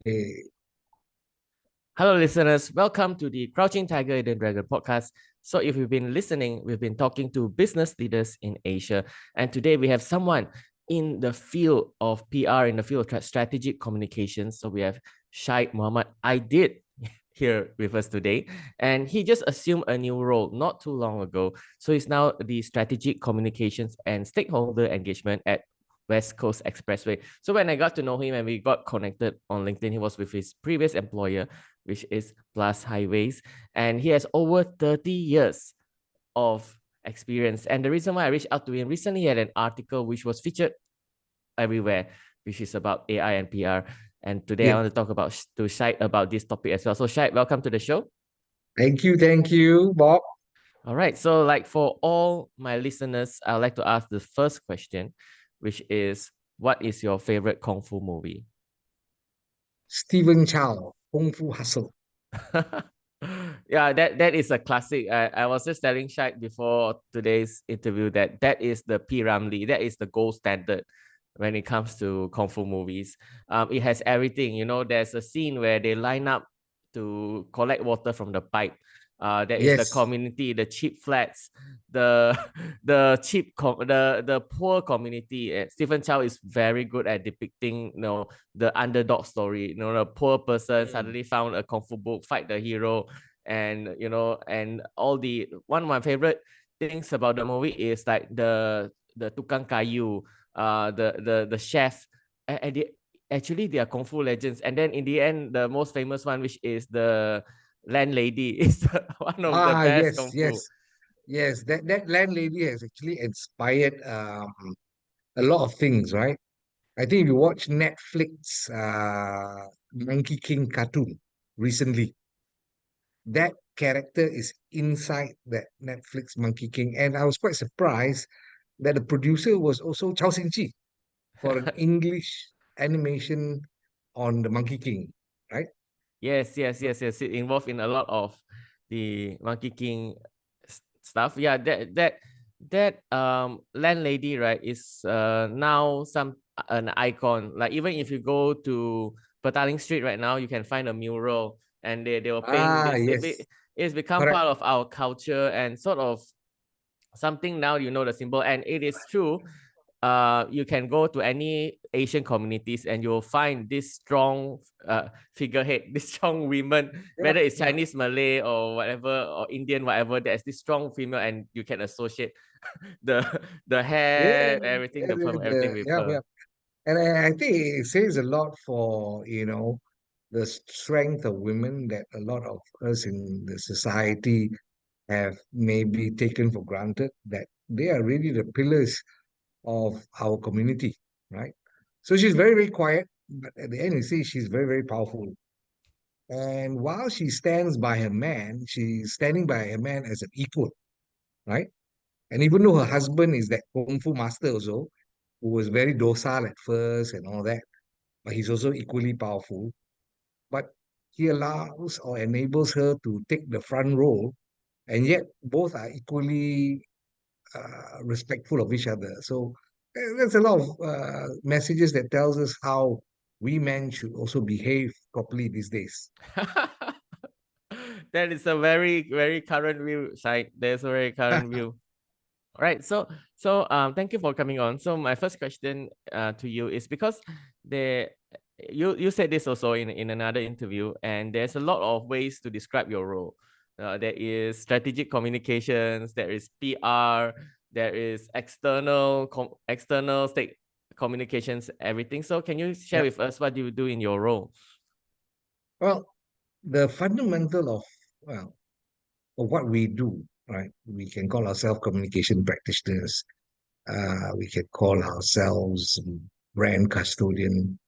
Hey, Hello, listeners. Welcome to the Crouching Tiger, Hidden Dragon podcast. So, if you've been listening, we've been talking to business leaders in Asia. And today we have someone in the field of PR, in the field of strategic communications. So, we have Syed Mohammed Idid here with us today. And he just assumed a new role not too long ago. So, he's now the strategic communications and stakeholder engagement at West Coast Expressway. So when I got to know him and we got connected on LinkedIn, he was with his previous employer, which is Plus Highways, and he has over 30 years of experience. And the reason why I reached out to him recently, he had an article which was featured everywhere, which is about AI and PR. And today I yeah. want to talk to Syed about this topic as well. So Syed, welcome to the show. Thank you, Bob. All right. So, like for all my listeners, I'd like to ask the first question, which is, what is your favorite kung fu movie? Stephen Chow, Kung Fu Hustle. Yeah, that is a classic. I was just telling Shaq before today's interview that that is the P. Ramlee. That is the gold standard when it comes to kung fu movies. It has everything. You know, there's a scene where they line up to collect water from the pipe. There is the Yes. community, the cheap flats, the the poor community. Stephen Chow is very good at depicting, the underdog story. The poor person Mm. suddenly found a kung fu book, fight the hero, and and all the one of my favorite things about the movie is like the tukang kayu, the chef, and actually they are kung fu legends. And then in the end, the most famous one, which is the landlady, is one of the best Yes, kung fu. yes, yes. That landlady has actually inspired a lot of things, right? I think if you watch Netflix Monkey King cartoon recently, that character is inside that Netflix Monkey King, and I was quite surprised that the producer was also Chao Xin for an English animation on the Monkey King, right? Yes. It involved in a lot of the Monkey King stuff. Yeah, that landlady, right, is now some an icon. Like even if you go to Petaling Street right now, you can find a mural, and they were paying Ah, this. yes, It's become correct. part of our culture and sort of something now, the symbol. And it is true, you can go to any Asian communities and you'll find this strong figurehead, this strong women, Yep, whether it's yep. Chinese, Malay, or whatever, or Indian, whatever. There's this strong female, and you can associate the the Yeah, hair, everything, the perm, everything with yeah, her. yeah. And I think it says a lot for, the strength of women that a lot of us in the society have maybe taken for granted, that they are really the pillars of our community, right? So she's very, very quiet, but at the end, you see, she's very, very powerful. And while she stands by her man, she's standing by her man as an equal, right? And even though her husband is that kung fu master also, who was very docile at first and all that, but he's also equally powerful. But he allows or enables her to take the front role, and yet both are equally respectful of each other. So there's a lot of messages that tells us how we men should also behave properly these days. That is a very, very current view, Shai. There's a very current view. All right. So thank you for coming on. So my first question to you is because the you said this also in another interview, and there's a lot of ways to describe your role. There is strategic communications, there is PR, there is external state communications, everything. So can you share Yep. with us what you do in your role? Well, the fundamental well of what we do, right? We can call ourselves communication practitioners. We can call ourselves brand custodian.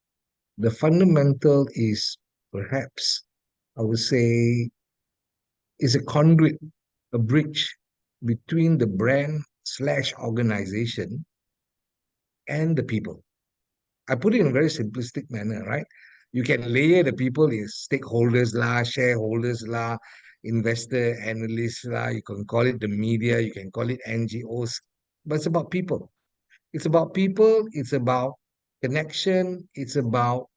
The fundamental is perhaps, I would say, is a conduit, a bridge between the brand slash organization and the people. I put it in a very simplistic manner, right? You can layer the people as stakeholders lah, shareholders lah, investor, analysts lah. You can call it the media, you can call it NGOs, but it's about people. It's about people. It's about connection. It's about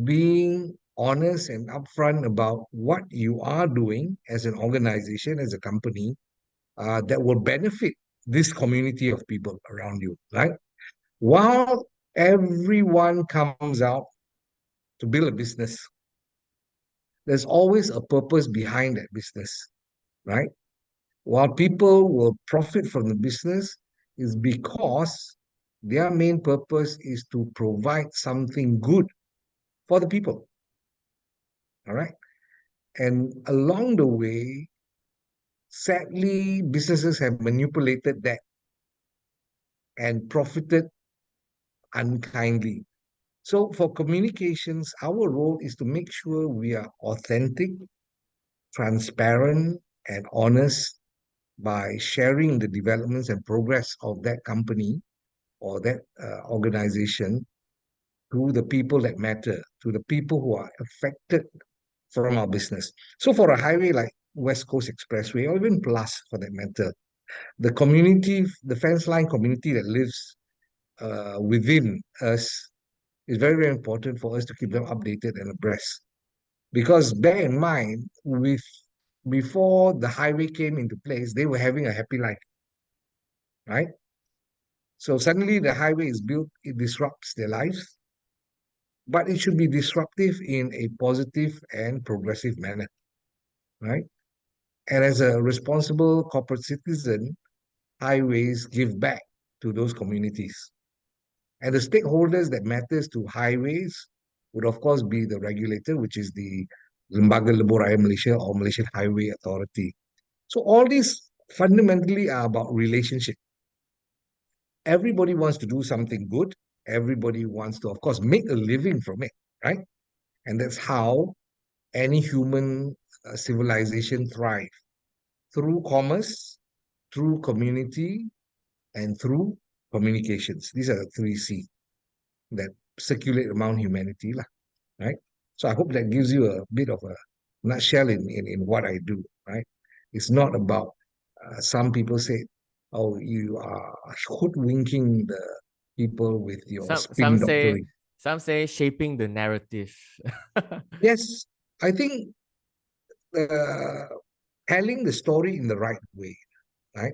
being honest and upfront about what you are doing as an organization, as a company, that will benefit this community of people around you, right? While everyone comes out to build a business, there's always a purpose behind that business, right? While people will profit from the business, is because their main purpose is to provide something good for the people. All right. And along the way, sadly, businesses have manipulated that and profited unkindly. So, for communications, our role is to make sure we are authentic, transparent, and honest by sharing the developments and progress of that company or that organization to the people that matter, to the people who are affected from our business. So, for a highway like West Coast Expressway, or even Plus for that matter, the community, the fence line community that lives within us is very, very important for us to keep them updated and abreast. Because bear in mind, with before the highway came into place, they were having a happy life, right? So suddenly the highway is built, it disrupts their lives, but it should be disruptive in a positive and progressive manner, right? And as a responsible corporate citizen, highways give back to those communities. And the stakeholders that matters to highways would of course be the regulator, which is the Lembaga Lebuh Raya Malaysia or Malaysian Highway Authority. So all these fundamentally are about relationship. Everybody wants to do something good. Everybody wants to, of course, make a living from it, right? And that's how any human civilization thrive through commerce, through community, and through communications. These are the three C that circulate among humanity, lah, right? So I hope that gives you a bit of a nutshell in what I do, right? It's not about, some people say, oh, you are hoodwinking the people with your Some some spin say doctoring. some say shaping the narrative. Yes, I think uh, telling the story in the right way, right?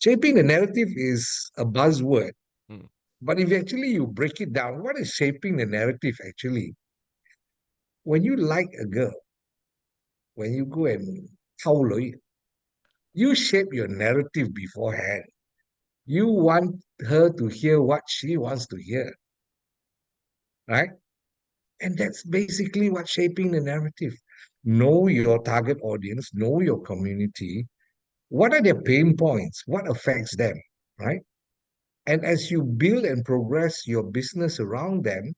Shaping the narrative is a buzzword, Hmm. but if actually you break it down, what is shaping the narrative actually? When you like a girl, when you go and follow it, you shape your narrative beforehand. You want her to hear what she wants to hear, right? And that's basically what shaping the narrative. Know your target audience, know your community. What are their pain points? What affects them, right? And as you build and progress your business around them,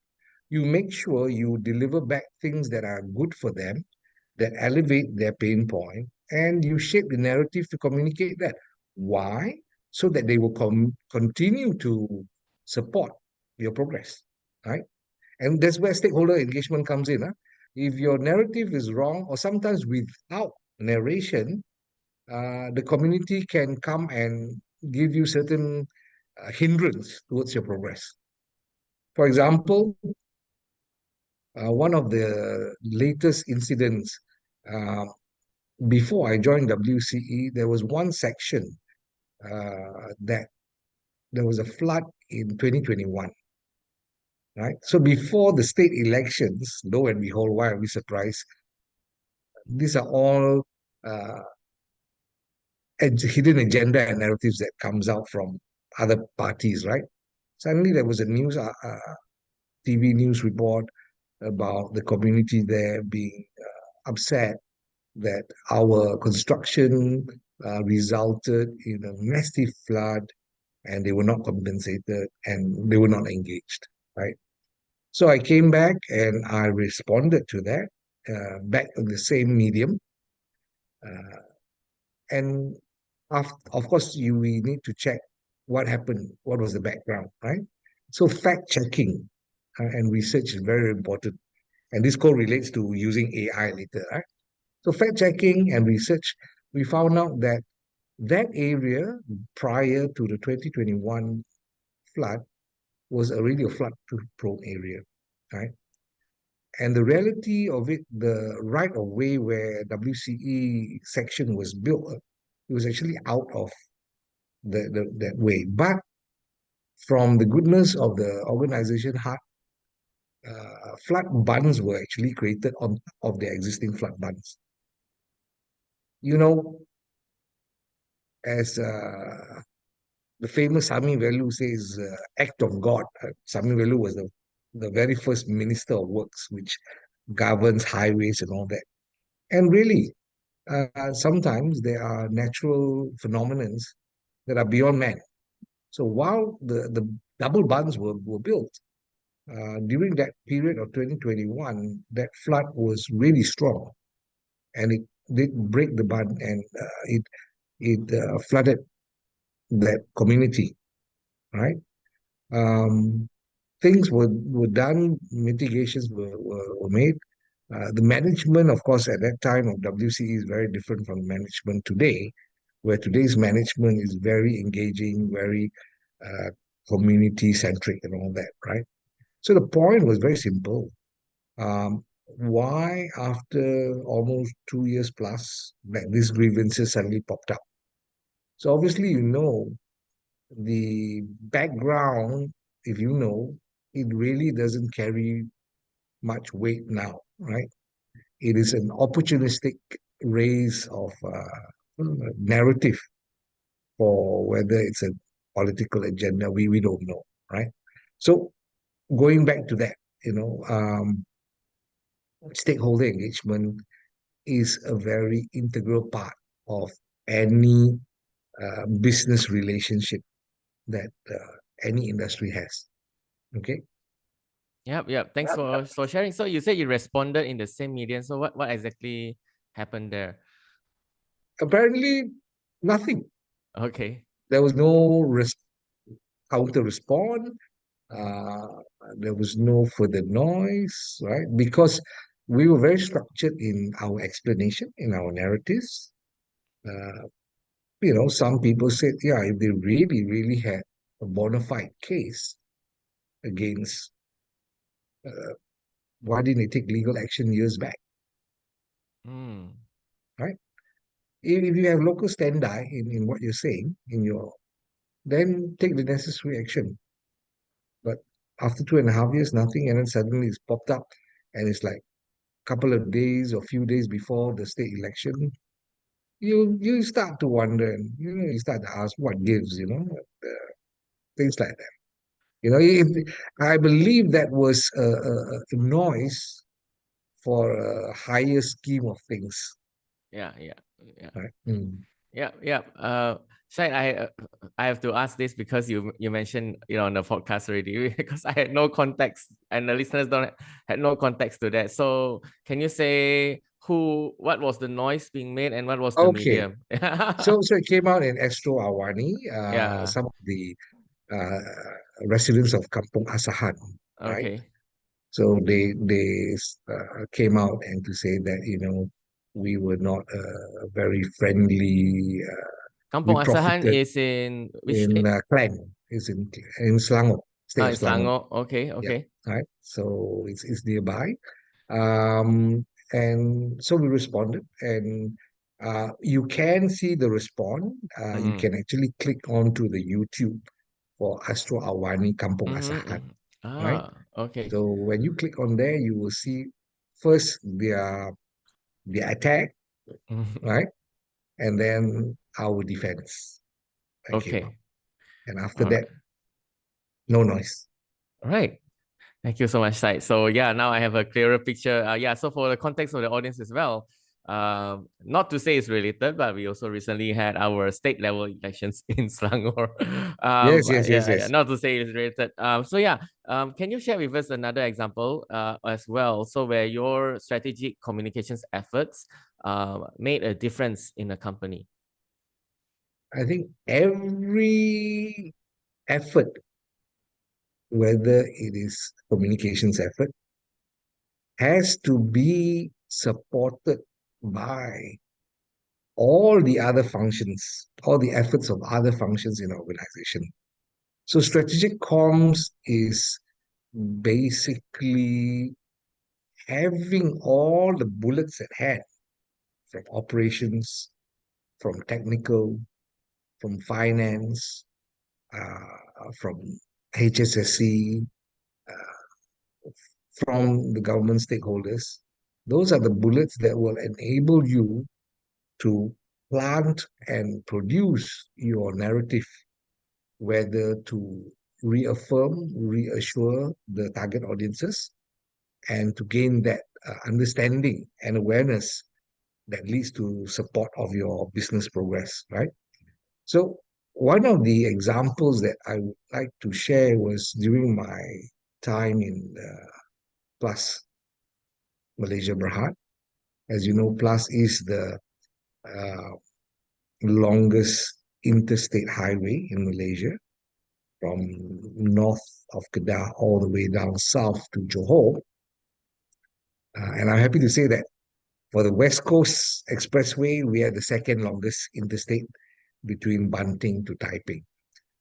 you make sure you deliver back things that are good for them, that elevate their pain point, and you shape the narrative to communicate that. Why? So that they will continue to support your progress, right? And that's where stakeholder engagement comes in. Huh? If your narrative is wrong, or sometimes without narration, the community can come and give you certain hindrance towards your progress. For example, one of the latest incidents, uh, before I joined WCE, there was one section that there was a flood in 2021, right? So before the state elections, lo and behold, why are we surprised? These are all uh, hidden agenda and narratives that comes out from other parties, right? Suddenly there was a TV news report about the community there being upset that our construction resulted in a massive flood and they were not compensated and they were not engaged, right? So I came back and I responded to that back in the same medium. Uh, and of course, we need to check what happened, what was the background, right? So fact checking and research is very important. And this correlates to using AI later, right? So fact checking and research, we found out that that area prior to the 2021 flood was already a flood prone area, right? And the reality of it, the right of way where WCE section was built, it was actually out of that way. But from the goodness of the organization heart, flood bunds were actually created on of the existing flood bunds. You know, as the famous Sami Velu says, act of God. Sami Velu was the very first minister of works, which governs highways and all that. And really, sometimes there are natural phenomenons that are beyond man. So while the double bunds were built, during that period of 2021, that flood was really strong, and it did break the bund, and it flooded that community, right? Um, Things were done, mitigations were made. The management, of course, at that time of WCE is very different from management today, where today's management is very engaging, very uh, community centric, and all that, right? So the point was very simple. Why, after almost 2 years plus, that these grievances suddenly popped up? So obviously, the background, if you know, it really doesn't carry much weight now, right? It is an opportunistic raise of narrative for whether it's a political agenda. We don't know, right? So going back to that, stakeholder engagement is a very integral part of any business relationship that any industry has. Okay. Yep, yep. Thanks for sharing. So you said you responded in the same medium. So what exactly happened there? Apparently, nothing. Okay. There was no counter respond. Uh, there was no further noise, right? Because we were very structured in our explanation, in our narratives. Uh, some people said, yeah, if they really, really had a bona fide case against, uh, why didn't they take legal action years back, Mm. right? If you have local standi in what you're saying, then take the necessary action. But after 2.5 years, nothing, and then suddenly it's popped up, and it's like a couple of days or few days before the state election, you start to wonder, and you start to ask what gives, things like that. I believe that was a noise for a higher scheme of things, Yeah, yeah, yeah. right? Mm. Yeah, yeah. Syed, I have to ask this because you mentioned on the podcast already because I had no context and the listeners don't had no context to that. So can you say what was the noise being made and what was the Okay, medium? so it came out in Astro Awani, Yeah. some of the uh, residents of Kampung Asahan, right? Okay. So they came out and to say that we were not very friendly. We Kampung Asahan profited is in which in Klang, is in Selangor, state of in Selangor. Selangor. Okay, Yeah, okay. right. So it's nearby, um, and so we responded, and you can see the response. You Mm-hmm. can actually click onto the YouTube for Astro Awani Kampung Mm-hmm. Asahan, Mm-hmm. right? Okay. So when you click on there, you will see first their attack, right? And then our defense that came up. Okay. And after All that, right. no noise. All right. Thank you so much, Syed. So yeah, now I have a clearer picture. Yeah, so for the context of the audience as well, not to say it's related, but we also recently had our state level elections in Selangor. Yes, yes, yes, Yeah, yes. not to say it's related. So yeah, can you share with us another example as well? So where your strategic communications efforts made a difference in a company. I think every effort, whether it is communications effort, has to be supported by all the other functions, all the efforts of other functions in the organization. So strategic comms is basically having all the bullets at hand from operations, from technical, from finance, from HSSC, from the government stakeholders. Those are the bullets that will enable you to plant and produce your narrative, whether to reaffirm, reassure the target audiences, and to gain that understanding and awareness that leads to support of your business progress, right? So one of the examples that I would like to share was during my time in Plus Malaysia Berhad. As you know, Plus is the uh, longest interstate highway in Malaysia from north of Kedah all the way down south to Johor. And I'm happy to say that for the West Coast Expressway, we are the second longest interstate between Banting to Taiping.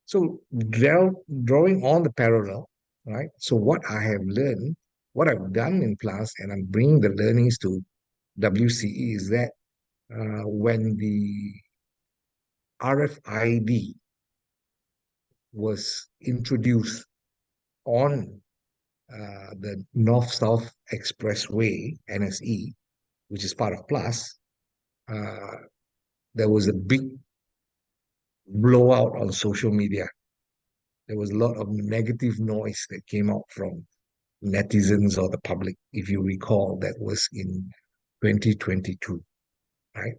So drawing on the parallel, right? So what I have learned, what I've done in class, and I'm bringing the learnings to WCE is that when the RFID was introduced on the North-South Expressway, NSE, which is part of Plus, uh, there was a big blowout on social media. There was a lot of negative noise that came out from netizens or the public, if you recall, that was in 2022, right?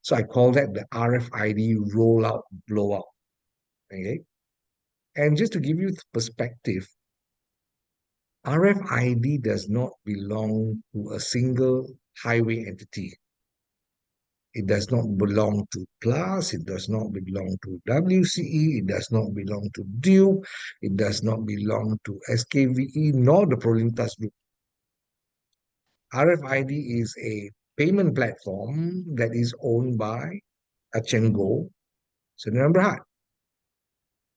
So I call that the RFID rollout blowout, okay? And just to give you perspective, RFID does not belong to a single highway entity. It does not belong to Plus, it does not belong to WCE, it does not belong to Duke, it does not belong to SKVE, nor the Prolintas Group. RFID is a payment platform that is owned by Touch and Go, Sdn Bhd.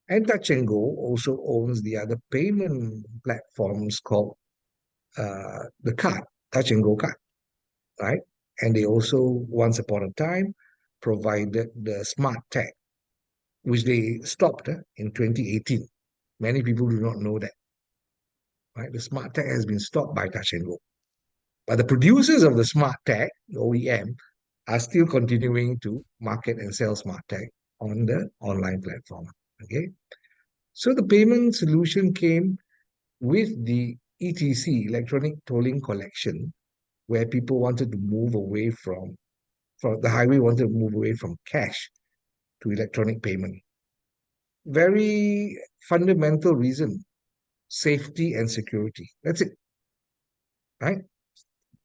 And Touch and Go also owns the other payment platforms called the card, Touch and Go card, right? And they also, once upon a time, provided the smart tag, which they stopped in 2018. Many people do not know that, right? The smart tag has been stopped by Touch and Go. But the producers of the smart tag, the OEM, are still continuing to market and sell smart tag on the online platform. Okay. So the payment solution came with the ETC, electronic tolling collection, where people wanted to move away from the highway wanted to move away from cash to electronic payment. Very fundamental reason, safety and security. That's it, right?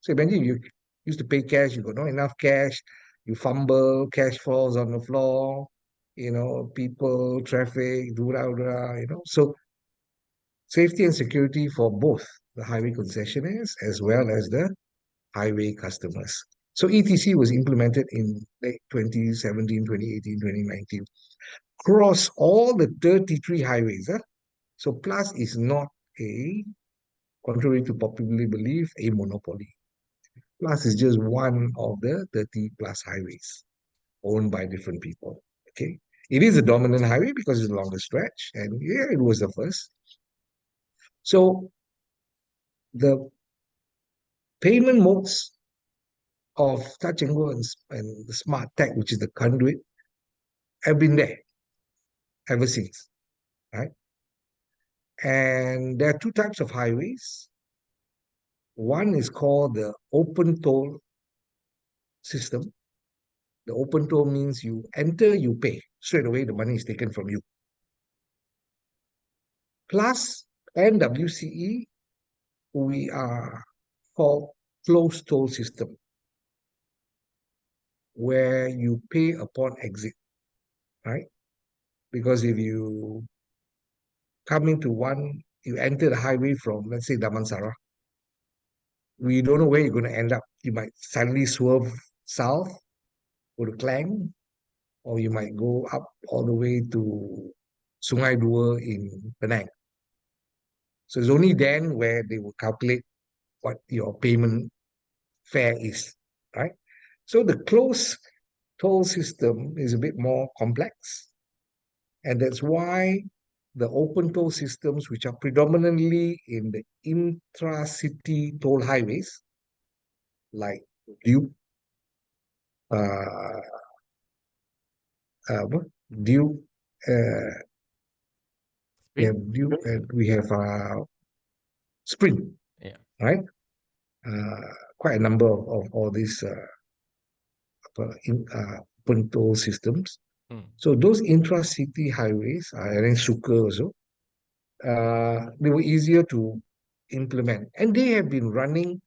So imagine you used to pay cash, you got not enough cash, you fumble, cash falls on the floor, people, traffic, So safety and security for both the highway concessionaires as well as the highway customers. So ETC was implemented in late 2017, 2018, 2019 across all the 33 highways. So Plus is not contrary to popular belief, a monopoly. Plus is just one of the 30 plus highways owned by different people. Okay. It is a dominant highway because it's the longest stretch, and yeah, it was the first. So the payment modes of touch and go and the smart tag, which is the conduit, have been there ever since, right? And there are two types of highways. One is called the open toll system. The open toll means you enter, you pay. Straight away, the money is taken from you. Plus, and WCE, we are called closed toll system, where you pay upon exit, right? Because if you come into one, you enter the highway from, let's say, Damansara, we don't know where you're going to end up. You might suddenly swerve south, go to Klang, or you might go up all the way to Sungai Dua in Penang. So it's only then where they will calculate what your payment fare is, right? So the closed toll system is a bit more complex. And that's why the open toll systems, which are predominantly in the intra-city toll highways, like Duke, uh, what? Duke, uh, we Sprint? have Duke, and we have Sprint, Yeah. right? Quite a number of all these open toll systems. Mm. So those intra-city highways, and then Suka also, they were easier to implement. And they have been running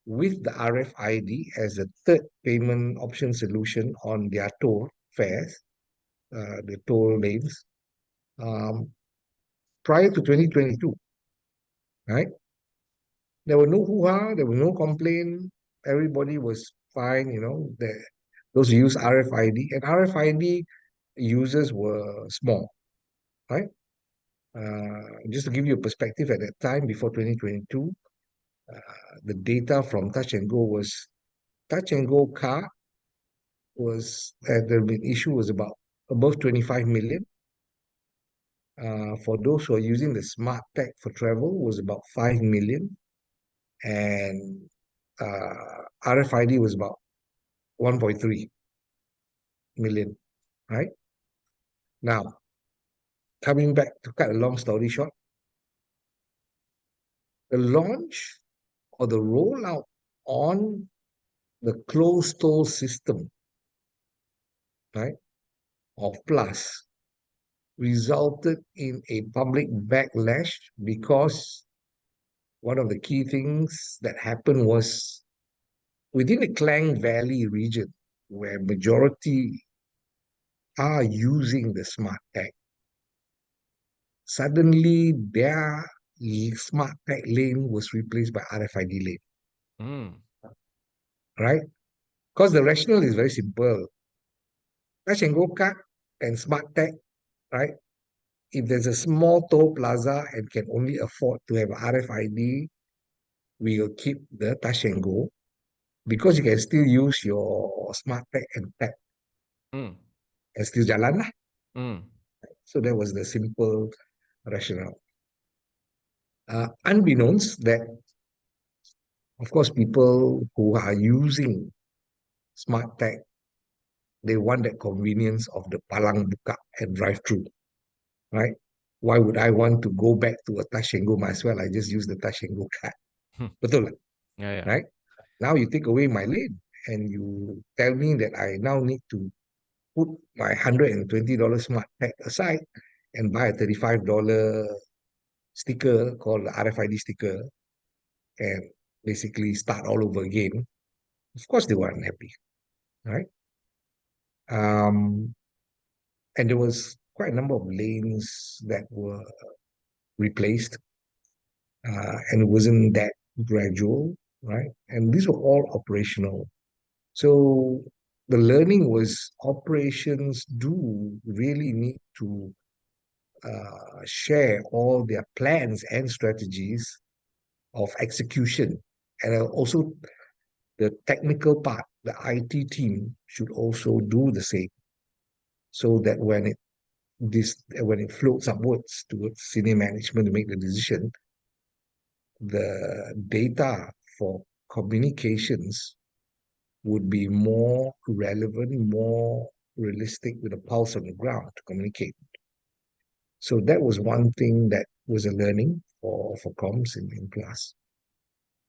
with the RFID as a third payment option solution on their toll fares, the toll lanes, um, prior to 2022, right? There were no hoo-ha, there was no complaint. Everybody was fine, those who use RFID, and RFID users were small, right? Just to give you a perspective, at that time before 2022, the data from Touch and Go was Touch and Go car was the issue was about above 25 million. For those who are using the smart tech for travel was about 5 million, and RFID was about 1.3 million, right? Now, coming back to cut a long story short, the launch or the rollout on the closed toll system, right, of Plus resulted in a public backlash because one of the key things that happened was within the Klang Valley region, where majority are using the smart tech, suddenly their smart tech lane was replaced by RFID lane, Mm. right? Because the rationale is very simple. Touch and go card and smart tech, right? If there's a small toll plaza and can only afford to have RFID, we will keep the touch and go because you can still use your smart tech and tap Mm. and still jalan lah. Mm. So that was the simple rationale. Unbeknownst that, of course, people who are using smart tech, they want that convenience of the palang buka and drive through, right? Why would I want to go back to a touch and go? Might as well I just use the touch and go card. Betul lah, Yeah, yeah. right? Now you take away my lane and you tell me that I now need to put my $120 smart tag aside and buy a $35 sticker called the RFID sticker and basically start all over again. Of course, they were unhappy, right? Um, and there was quite a number of lanes that were replaced, and it wasn't that gradual, right? And these were all operational. So the learning was operations do really need to share all their plans and strategies of execution. And also the technical part, the IT team should also do the same so that when it floats upwards towards senior management to make the decision, the data for communications would be more relevant, more realistic with a pulse on the ground to communicate. So that was one thing that was a learning for comms in class.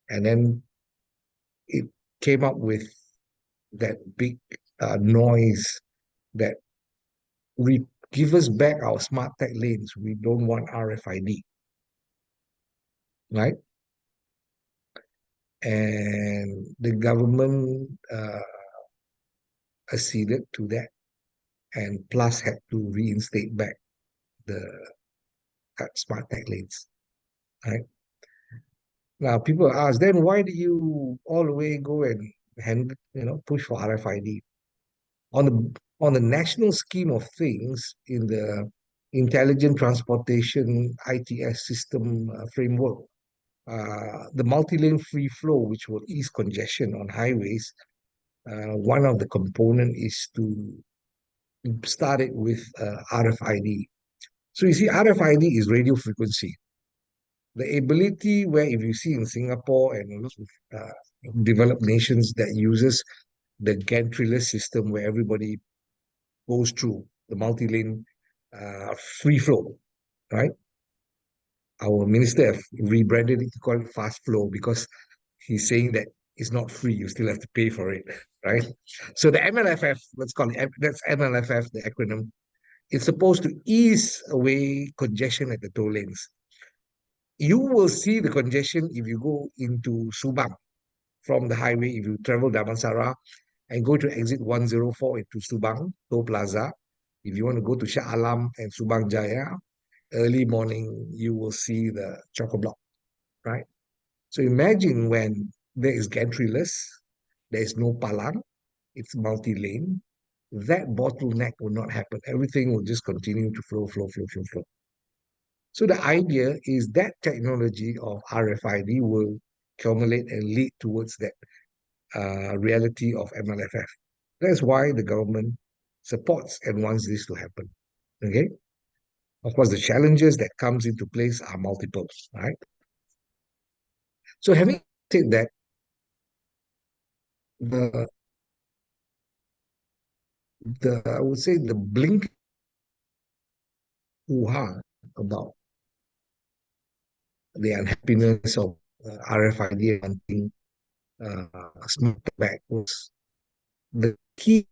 And then it came up with that big noise that we give us back our smart tech lanes. We don't want RFID, right? And the government acceded to that, and Plus had to reinstate back the smart tech lanes, right? Now people ask, then why do you all the way go and push for RFID? On the national scheme of things in the intelligent transportation ITS system framework, the multi-lane free flow, which will ease congestion on highways. One of the component is to start it with RFID. So you see, RFID is radio frequency. The ability where if you see in Singapore and a lot of developed nations that uses the gantryless system where everybody goes through the multi-lane free flow, right? Our minister have rebranded it to call it fast flow because he's saying that it's not free, you still have to pay for it, right? So the MLFF, let's call it, that's MLFF, the acronym. It's supposed to ease away congestion at the toll lanes. You will see the congestion if you go into Subang from the highway, if you travel Damansara and go to exit 104 into Subang, Toll Plaza. If you want to go to Shah Alam and Subang Jaya, early morning, you will see the chock-a-block, right? So imagine when there is gantryless, there is no palang, it's multi-lane, that bottleneck will not happen. Everything will just continue to flow, flow, flow, flow, flow. So the idea is that technology of RFID will accumulate and lead towards that reality of MLFF. That's why the government supports and wants this to happen. Okay. Of course, the challenges that comes into place are multiple, right? So having said that, the I would say the blink hoo-ha about the unhappiness of RFID and hunting smart tobaccos. The key.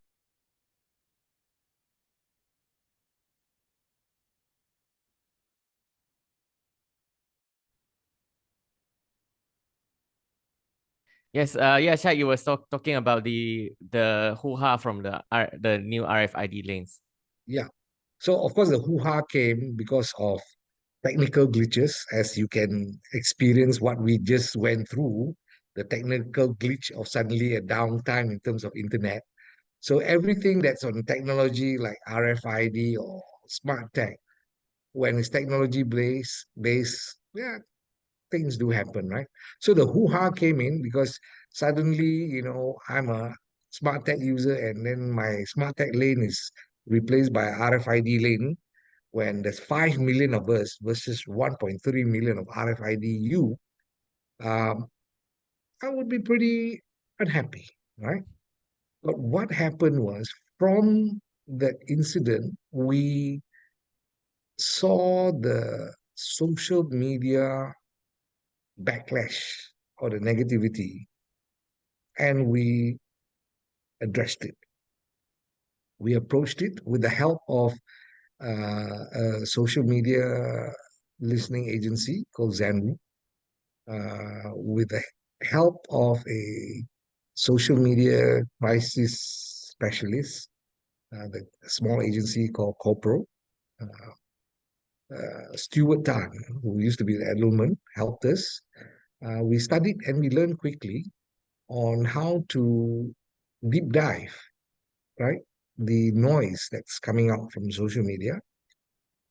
Yes, yeah, Syed, you were talking about the hoo-ha from the new RFID lanes. Yeah. So of course the hoo-ha came because of technical glitches, as you can experience what we just went through, the technical glitch of suddenly a downtime in terms of internet. So everything that's on technology like RFID or smart tech, when it's technology based, yeah, things do happen, right? So the hoo-ha came in because suddenly, I'm a smart tech user and then my smart tech lane is replaced by RFID lane when there's 5 million of us versus 1.3 million of RFID um, I would be pretty unhappy, right? But what happened was from that incident, we saw the social media backlash or the negativity and we addressed it. We approached it with the help of a social media listening agency called Zanru, with the help of a social media crisis specialist, the small agency called Corpro. Uh, Stuart Tan, who used to be the Edelman, helped us. We studied and we learned quickly on how to deep dive, right? The noise that's coming out from social media.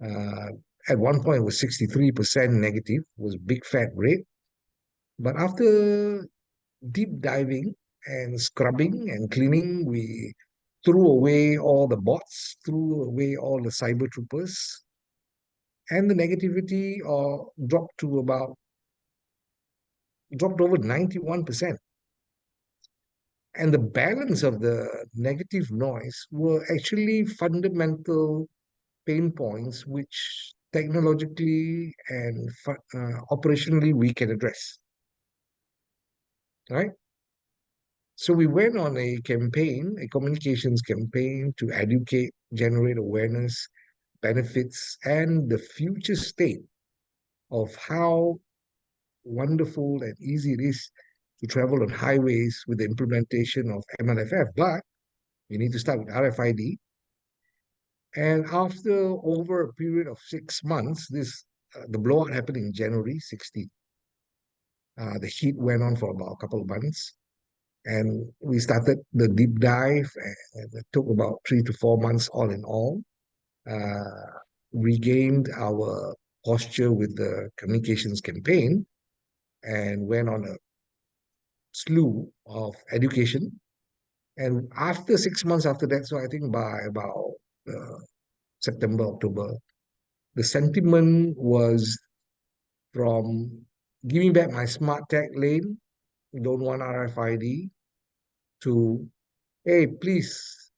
Uh, at one point, it was 63% negative, was big fat red. But after deep diving and scrubbing and cleaning, we threw away all the bots, threw away all the cyber troopers, and the negativity dropped over 91%. And the balance of the negative noise were actually fundamental pain points which technologically and operationally we can address, right? So we went on a campaign, a communications campaign to educate, generate awareness, benefits, and the future state of how wonderful and easy it is to travel on highways with the implementation of MLFF. But you need to start with RFID. And after over a period of 6 months, the blowout happened in January 16th. The heat went on for about a couple of months. And we started the deep dive, and it took about 3 to 4 months all in all. Regained our posture with the communications campaign. and went on a slew of education. And after 6 months after that, so I think by about uh, September, October, the sentiment was from give me back my smart tech lane, don't want RFID, to hey, please,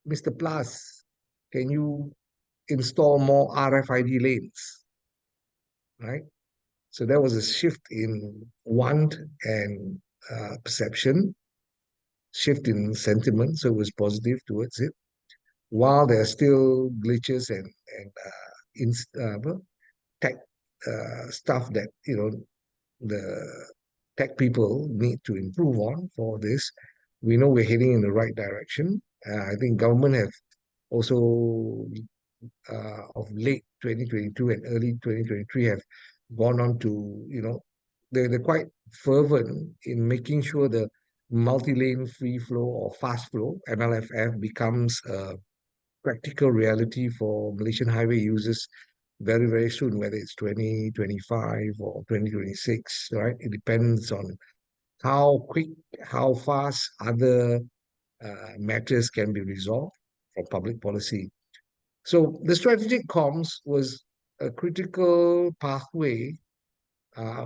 Mr. Plus, can you install more RFID lanes, right? So there was a shift in want and perception, shift in sentiment. So it was positive towards it. While there are still glitches and tech stuff that the tech people need to improve on for this, we know we're heading in the right direction. I think government have also of late 2022 and early 2023 have gone on to, they're quite fervent in making sure the multi-lane free flow or fast flow, MLFF, becomes a practical reality for Malaysian highway users very, very soon, whether it's 2025 or 2026, right? It depends on how quick, how fast other matters can be resolved from public policy. So the strategic comms was a critical pathway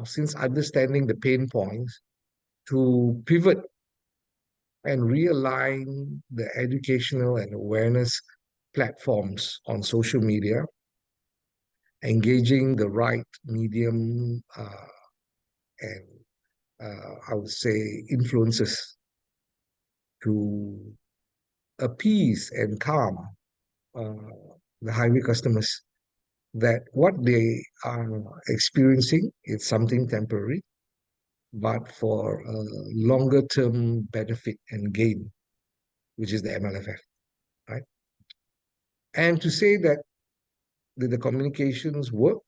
since understanding the pain points to pivot and realign the educational and awareness platforms on social media, engaging the right medium and I would say influences to appease and calm uh, the highway customers that what they are experiencing is something temporary, but for a longer term benefit and gain, which is the MLFF, right? And to say that the communications work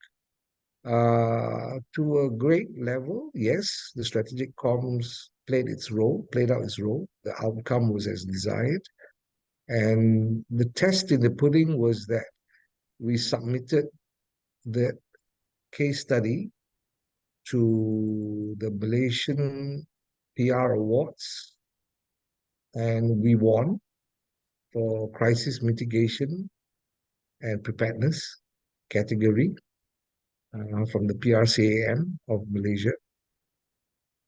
to a great level, yes, the strategic comms played out its role. The outcome was as desired. And the test in the pudding was that we submitted the case study to the Malaysian PR Awards, and we won for crisis mitigation and preparedness category from the PRCAM of Malaysia.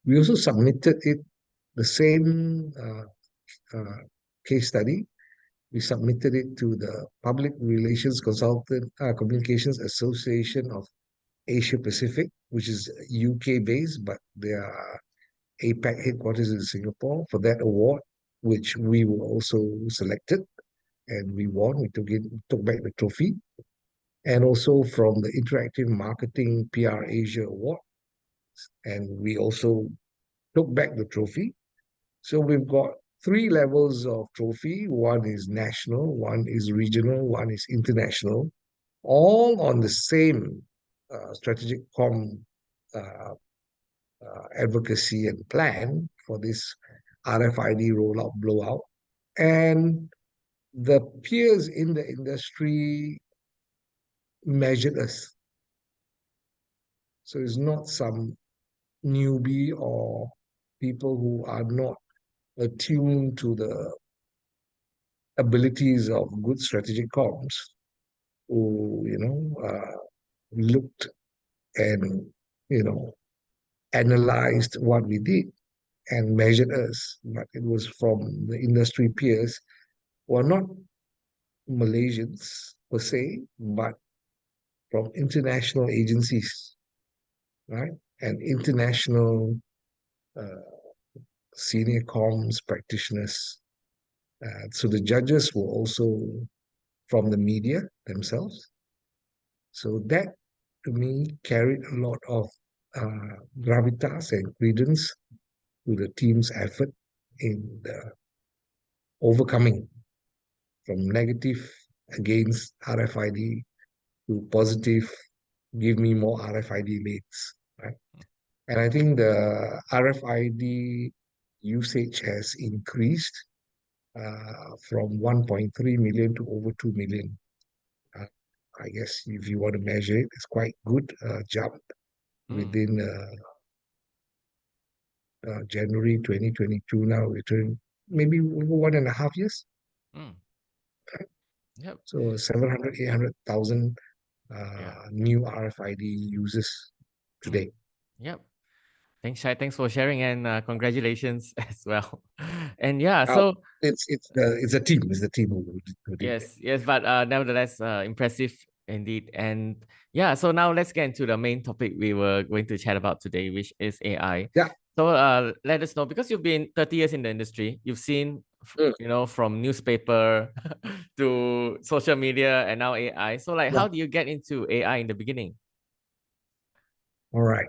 We also submitted it the same case study. We submitted it to the Public Relations Consultant Communications Association of Asia Pacific, which is UK based, but their APAC headquarters in Singapore for that award, which we were also selected and we won. Took back the trophy. And also from the Interactive Marketing PR Asia Award, and we also took back the trophy. So we've got three levels of trophy. One is national, one is regional, one is international, all on the same strategic uh, advocacy and plan for this RFID rollout blowout. And the peers in the industry measured us. So it's not some newbie or people who are not attuned to the abilities of good strategic comms who, looked and, you know, analyzed what we did and measured us. But it was from the industry peers who are not Malaysians per se, but from international agencies, right? And international uh, senior comms practitioners. So the judges were also from the media themselves. So that to me carried a lot of gravitas and credence to the team's effort in the overcoming from negative against RFID to positive, give me more RFID lanes, right? And I think the RFID usage has increased from 1.3 million to over 2 million. Uh, I guess if you want to measure it, it's quite good jump within January 2022. Now we're turning maybe over 1.5 years. Mm. Yep. So 700, 800,000 Yeah. new RFID users Mm. today. Yep. Thanks, Shai. Thanks for sharing and congratulations as well. And yeah, Now so it's a team. It's the team who did that. yes, but nevertheless, impressive indeed. And yeah, so now let's get into the main topic we were going to chat about today, which is AI. Yeah. So let us know, because you've been 30 years in the industry, you've seen, Mm. from newspaper to social media and now AI. So like, Yeah. how do you get into AI in the beginning? All right.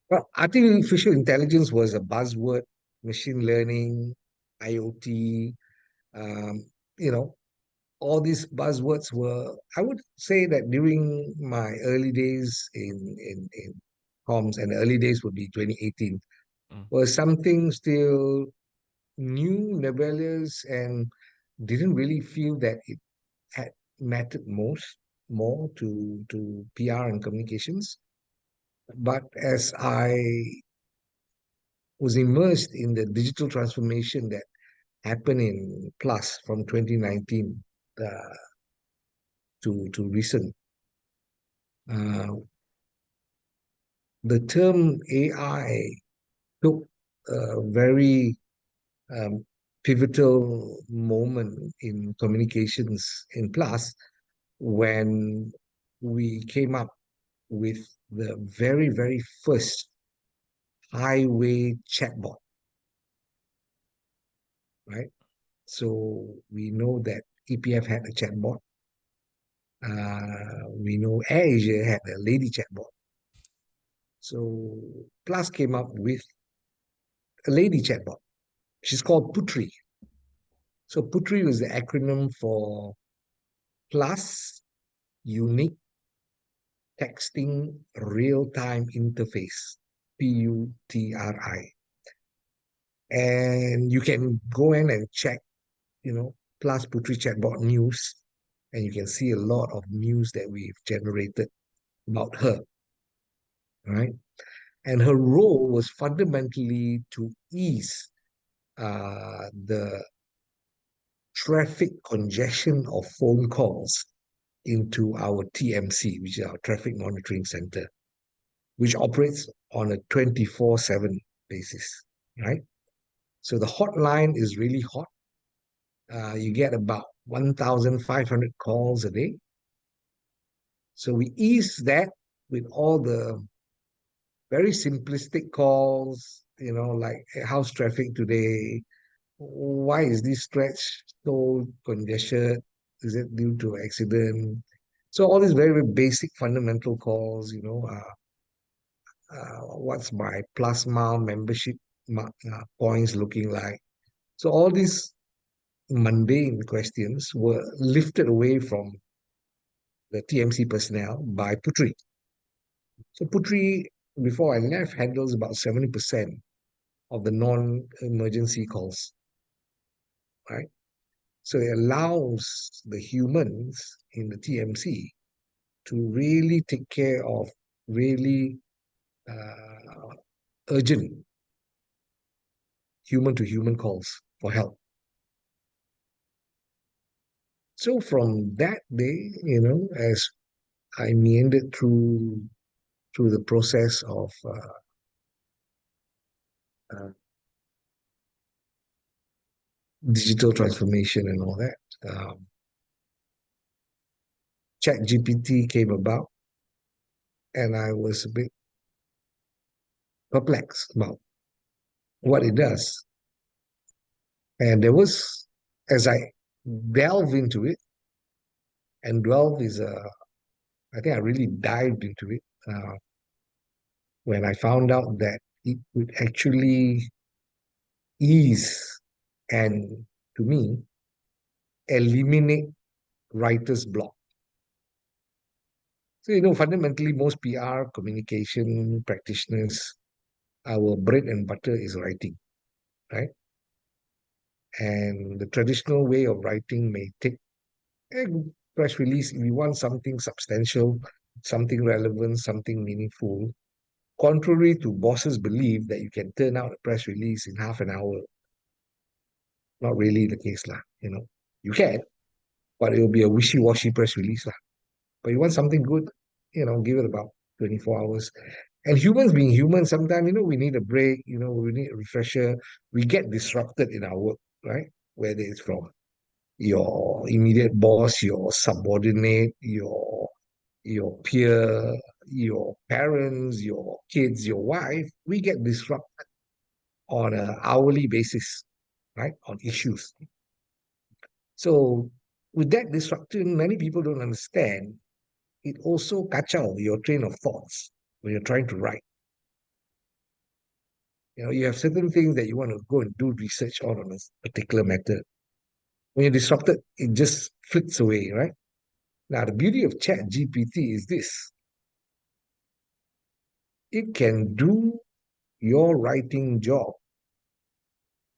Well, artificial intelligence was a buzzword, machine learning, IoT, um, you know, all these buzzwords were, I would say that during my early days in comms, and the early days would be 2018, Mm, was something still new, nebulous, and didn't really feel that it had mattered more to PR and communications. But as I was immersed in the digital transformation that happened in Plus from 2019 uh, to recent, uh, the term AI took a very um, pivotal moment in communications in Plus when we came up with the very, very first highway chatbot, right? So we know that EPF had a chatbot. We know AirAsia had a lady chatbot. So Plus came up with a lady chatbot. She's called Putri. So Putri was the acronym for Plus Unique Texting Real-Time Interface, PUTRI. And you can go in and check, Plus Putri chatbot news, and you can see a lot of news that we've generated about her, right? And her role was fundamentally to ease the traffic congestion of phone calls into our TMC, which is our Traffic Monitoring Center, which operates on a 24/7 basis, right? So the hotline is really hot. You get about 1,500 calls a day. So we ease that with all the very simplistic calls, like how's traffic today? Why is this stretch so congested? Is it due to accident? So all these very, very basic fundamental calls, what's my plus mile membership points looking like? So all these mundane questions were lifted away from the TMC personnel by Putri. So Putri, before I left, handles about 70% of the non-emergency calls, right? So it allows the humans in the TMC to really take care of really urgent human to human calls for help. So from that day, as I meandered through the process of uh, digital transformation and all that, Chat GPT came about, and I was a bit perplexed about what it does. And there was, as I delve into it, and delve is I think I really dived into it when I found out that it would actually ease and, to me, eliminate writer's block. So, fundamentally, most PR communication practitioners, our bread and butter is writing, right? And the traditional way of writing may take a press release. If you want something substantial, something relevant, something meaningful, contrary to bosses' belief that you can turn out a press release in half an hour. Not really the case, lah. You can, but it will be a wishy-washy press release, lah. But you want something good, give it about 24 hours. And humans being human, sometimes, we need a break, we need a refresher. We get disrupted in our work, right? Whether it's from your immediate boss, your subordinate, your peer, your parents, your kids, your wife, we get disrupted on an hourly basis, right? On issues. So with that disruption, many people don't understand. It also kacau your train of thoughts when you're trying to write. You have certain things that you want to go and do research on a particular matter. When you're disrupted, it just flits away, right? Now, the beauty of Chat GPT is this. It can do your writing job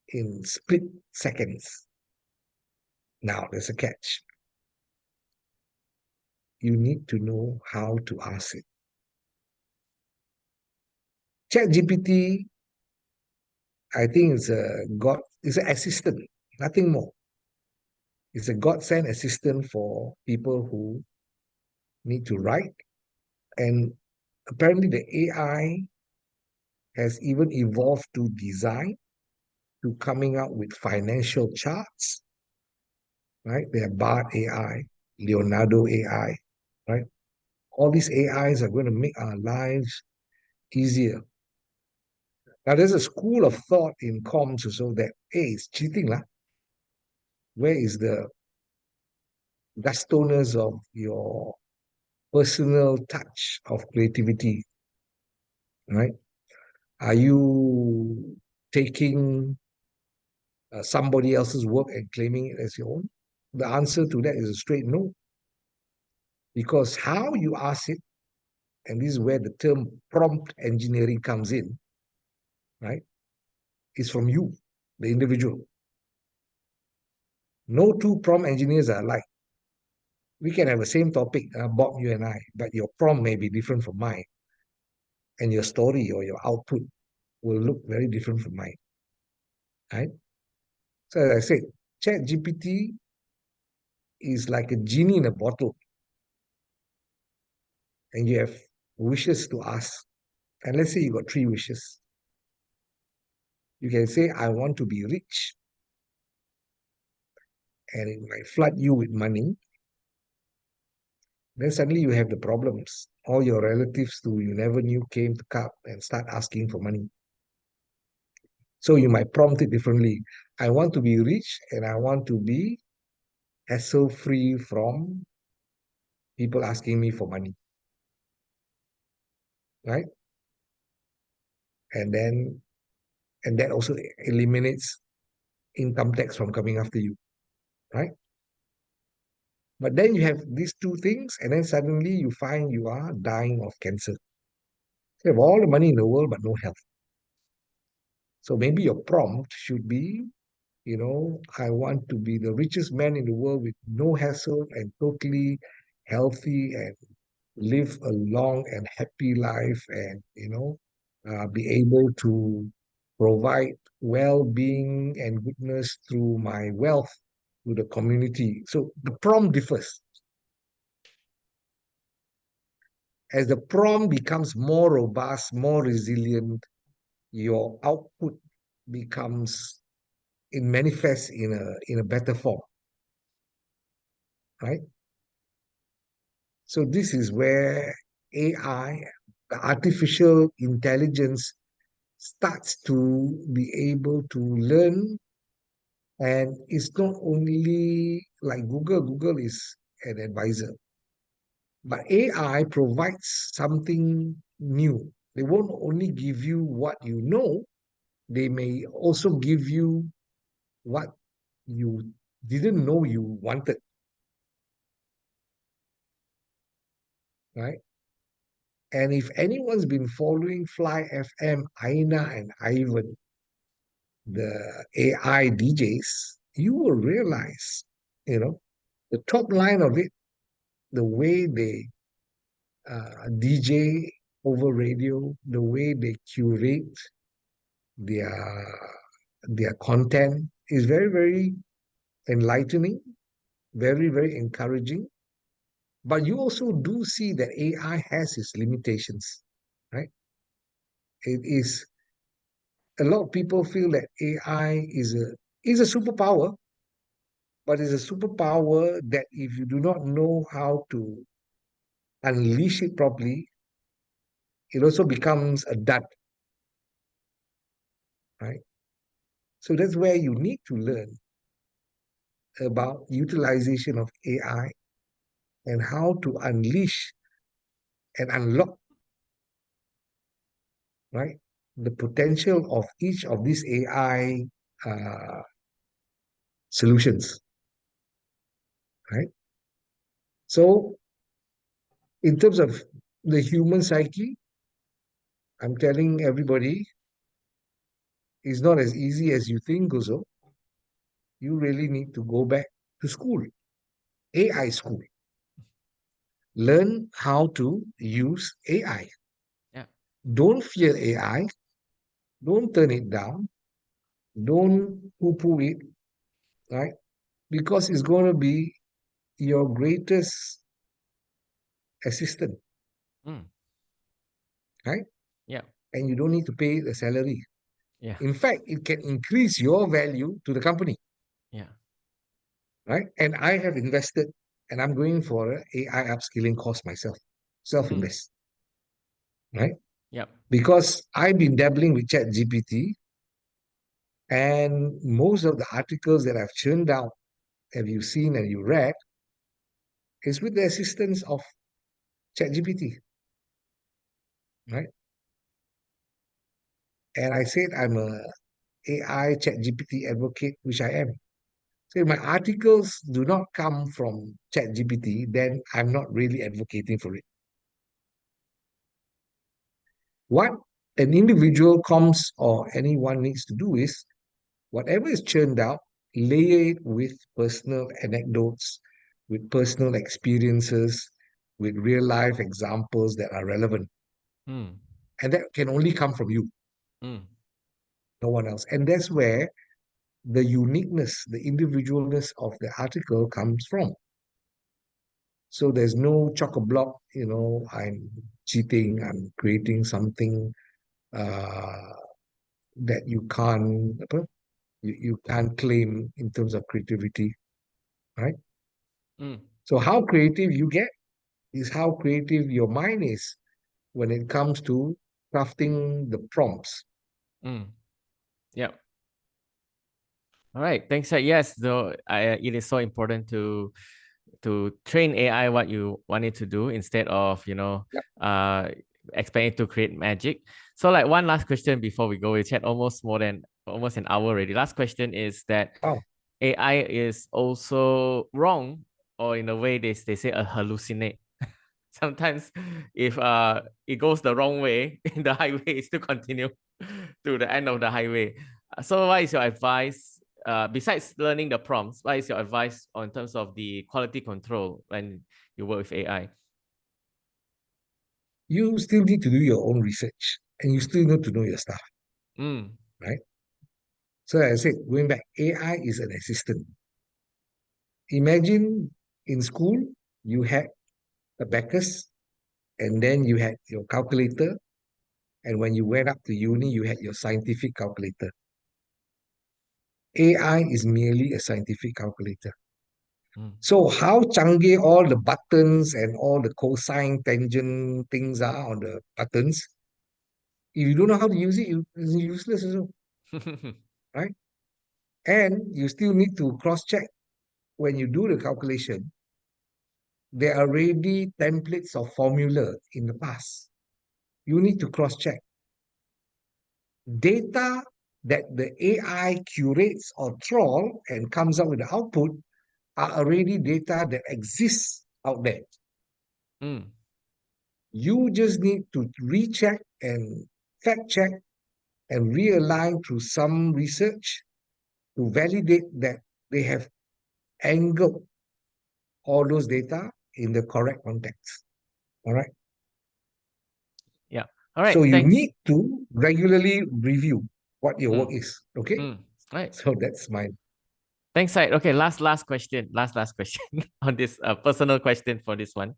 in split seconds. Now, there's a catch. You need to know how to ask it. Chat GPT, I think it's an assistant, nothing more. It's a godsend assistant for people who need to write. And apparently the AI has even evolved to design, to coming out with financial charts, right? They have Bard AI, Leonardo AI, right? All these AIs are going to make our lives easier. Now, there's a school of thought in comms also that, hey, it's cheating, lah. Where is the gustoness of your personal touch of creativity, right? Are you taking somebody else's work and claiming it as your own? The answer to that is a straight no. Because how you ask it, and this is where the term prompt engineering comes in, right, is from you, the individual. No two prompt engineers are alike. We can have the same topic, Bob, you and I, but your prompt may be different from mine. And your story or your output will look very different from mine, right? So as I said, Chat GPT is like a genie in a bottle. And you have wishes to ask. And let's say you got 3 wishes. You can say, I want to be rich. And it might flood you with money. Then suddenly you have the problems. All your relatives who you never knew came to come and start asking for money. So you might prompt it differently. I want to be rich and I want to be hassle-free from people asking me for money. Right? And that also eliminates income tax from coming after you. Right? But then you have these 2 things, and then suddenly you find you are dying of cancer. You have all the money in the world, but no health. So maybe your prompt should be, I want to be the richest man in the world with no hassle and totally healthy and live a long and happy life and, be able to provide well-being and goodness through my wealth to the community. So the prompt differs. As the prompt becomes more robust, more resilient, your output becomes, it manifests in a better form, right? So this is where AI, the artificial intelligence, starts to be able to learn, and it's not only like Google. Google is an advisor, but AI provides something new. They won't only give you what you know, they may also give you what you didn't know you wanted, right? And if anyone's been following Fly FM, Aina and Ivan, the AI DJs, you will realize, the top line of it, the way they DJ over radio, the way they curate their their content is very, very enlightening, very, very encouraging. But you also do see that AI has its limitations, right? It is a lot of people feel that AI is a superpower, but it's a superpower that if you do not know how to unleash it properly, it also becomes a dud, right? So that's where you need to learn about utilization of AI and how to unleash and unlock, right, the potential of each of these AI solutions, right? So in terms of the human psyche, I'm telling everybody, it's not as easy as you think, also. You really need to go back to school, AI school. Learn how to use AI. Yeah. Don't fear AI. Don't turn it down. Don't poo-poo it, right? Because it's going to be your greatest assistant, Mm. right? Yeah. And you don't need to pay the salary. Yeah. In fact, it can increase your value to the company, Yeah. right? And I have invested and I'm going for an AI upskilling course myself, Mm. self-invest, right? Yep. Because I've been dabbling with Chat GPT and most of the articles that I've churned out, have you seen and you read, is with the assistance of Chat GPT, right? And I said I'm a AI Chat GPT advocate, which I am. So if my articles do not come from Chat GPT, then I'm not really advocating for it. What an individual comms or anyone needs to do is whatever is churned out, layer it with personal anecdotes, with personal experiences, with real life examples that are relevant. Mm. And that can only come from you, Mm. no one else. And that's where the uniqueness, the individualness of the article comes from. So there's no chock-a-block, I'm cheating, I'm creating something uh, that you can't claim in terms of creativity, right? Mm. So how creative you get is how creative your mind is when it comes to crafting the prompts. Mm. Yep. All right. Thanks. Yes, though it is so important to train AI what you want it to do instead of Yep. uh expect it to create magic. So like one last question before we go. We chat almost an hour already. Last question is that Oh, AI is also wrong, or in a way they say a hallucinate. Sometimes if it goes the wrong way in the highway, it still continue to the end of the highway. So what is your advice? Besides learning the prompts, what is your advice on terms of the quality control when you work with AI? you still need to do your own research and you Mm. still need to know your stuff, Mm. right? So as I said, going back, AI is an assistant. Imagine in school, you had a abacus, and then you had your calculator, and when you went up to uni, you had your scientific calculator. AI is merely a scientific calculator. Mm. So how changgeh all the buttons and all the cosine, tangent things are on the buttons, if you don't know how to use it, it's useless also, right? And you still need to cross-check when you do the calculation. There are already templates of formula in the past. You need to cross-check. Data that the AI curates or trawl and comes out with the output are already data that exists out there. Mm. You just need to recheck and fact check and realign through some research to validate that they have angled all those data in the correct context. All right. All right. So you Thanks. need to regularly review what your work is. Okay. All right. So that's my Thanks, Syed. Okay, last question. Last question on this personal question for this one.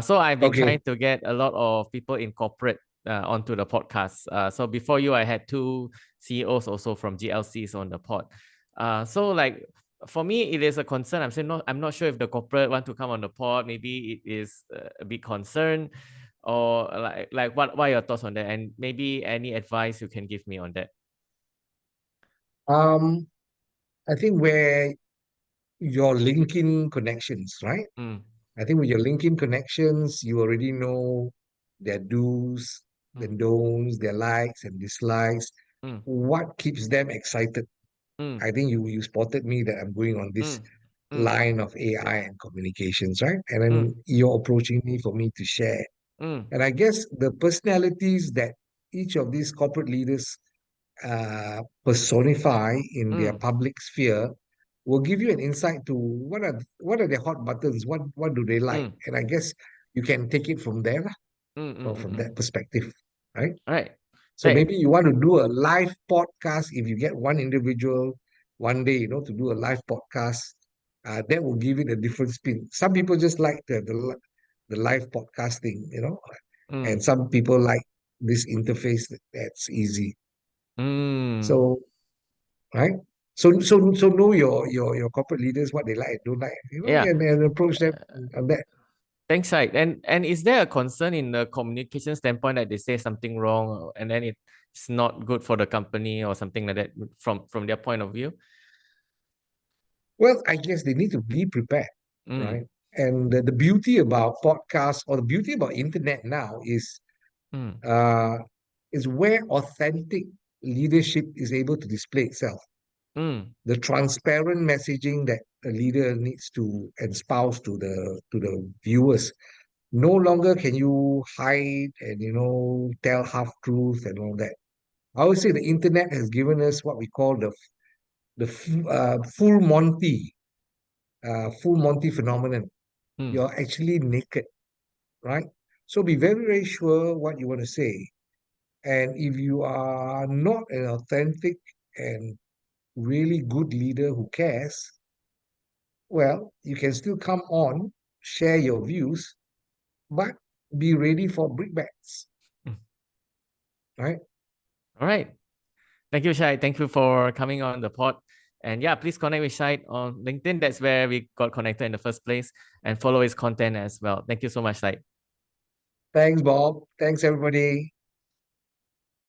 So I've been okay. trying to get a lot of people in corporate onto the podcast. So before you, I had two CEOs also from GLCs on the pod. So like for me, it is a concern. I'm saying no, I'm not sure if the corporate want to come on the pod. Maybe it is a bit concerned, or like what are your thoughts on that? And maybe any advice you can give me on that. Um, I think where your LinkedIn connections, right? Mm, I think with your LinkedIn connections, you already know their do's, their mm, don'ts, their likes and dislikes, mm, what keeps them excited. mm, I think you spotted me that I'm going on this mm, mm, line of AI and communications, right? And mm. then you're approaching me for me to share. Mm, And I guess the personalities that each of these corporate leaders personify in their mm, public sphere will give you an insight to what are their hot buttons, what do they like, mm, and I guess you can take it from there, or from mm. that perspective, right? All right. So Right. maybe you want to do a live podcast if you get one individual one day, to do a live podcast. That will give it a different spin. Some people just like the live podcasting, and Mm, some people like this interface that's easy. mm. So, right? So know your corporate leaders, what they like and don't like, Yeah. and approach them on that. Thanks, Syed. And is there a concern in the communication standpoint that they say something wrong and then it's not good for the company or something like that from their point of view? Well, I guess they need to be prepared, Mm, right? And the beauty about podcasts, or the beauty about internet now mm, uh, is where authentic leadership is able to display itself. mm, The transparent messaging that a leader needs to espouse to the viewers. No longer can you hide and tell half truth and all that. I would say the internet has given us what we call the full Monty phenomenon. mm. You're actually naked, right? So be very, very sure what you want to say. And if you are not an authentic and really good leader who cares, well, you can still come on, share your views, but be ready for brickbats, Mm. right? All right. Thank you, Syed. Thank you for coming on the pod. And yeah, please connect with Syed on LinkedIn. That's where we got connected in the first place, and follow his content as well. Thank you so much, Syed. Thanks, Bob. Thanks, everybody.